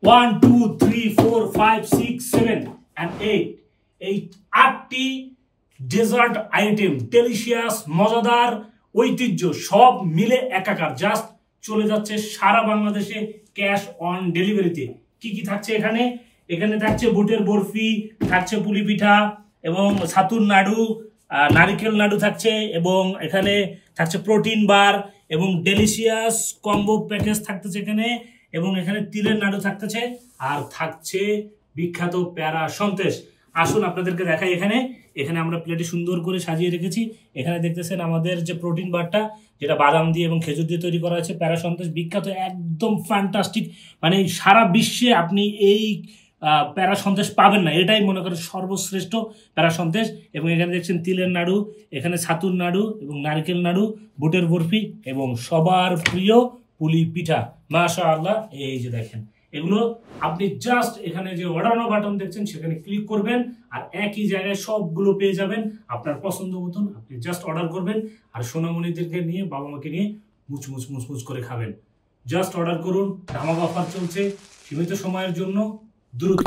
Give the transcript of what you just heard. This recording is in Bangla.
1 2 3 4 5 6 7 and 8 এই 8টি ডেজার্ট আইটেম, ডেলিশিয়াস, মজাদার, ঐতিহ্য সব মিলে একাকার, জাস্ট চলে যাচ্ছে সারা বাংলাদেশে ক্যাশ অন ডেলিভারিতে। কি কি থাকছে এখানে? এখানে থাকছে বুটের বরফি, থাকছে পুলি পিঠা এবং ছাতুর নাড়ু, নারিকেল নাড়ু থাকছে, এবং এখানে থাকছে প্রোটিন বার এবং ডেলিশিয়াস কম্বো প্যাকেজ থাকতেছে এখানে, এবং এখানে তিলের নাড়ু থাকতেছে, আর থাকছে বিখ্যাত প্যারা সন্দেশ। আসুন আপনাদেরকে দেখাই। এখানে এখানে আমরা প্লেটে সুন্দর করে সাজিয়ে রেখেছি। এখানে দেখতেছেন আমাদের যে প্রোটিন বারটা, যেটা বাদাম দিয়ে এবং খেজুর দিয়ে তৈরি করা হয়েছে, প্যারা সন্দেশ বিখ্যাত, একদম ফ্যান্টাস্টিক, মানে সারা বিশ্বে আপনি এই প্যারা সন্দেশ পাবেন না, এটাই মনে করেন সর্বশ্রেষ্ঠ প্যারা সন্দেশ। এবং এখানে দেখছেন তিলের নাড়ু, এখানে ছাতুর নাড়ু এবং নারকেল নাড়ু, বুটের বরফি এবং সবার প্রিয় পুলি পিঠা। মাশাআল্লাহ, এই যে দেখেন এগুলো আপনি জাস্ট এখানে যে অর্ডার নাও বাটন দেখছেন সেখানে ক্লিক করবেন, আর একই জায়গায় সবগুলো পেয়ে যাবেন আপনার পছন্দ মতন। আপনি জাস্ট অর্ডার করবেন আর সোনামণিদেরকে নিয়ে, বাবা মাকে নিয়ে মুচমুচ মুচমুচ করে খাবেন। জাস্ট অর্ডার করুন, ধামাকা অফার চলছে সীমিত সময়ের জন্য, দ্রুত।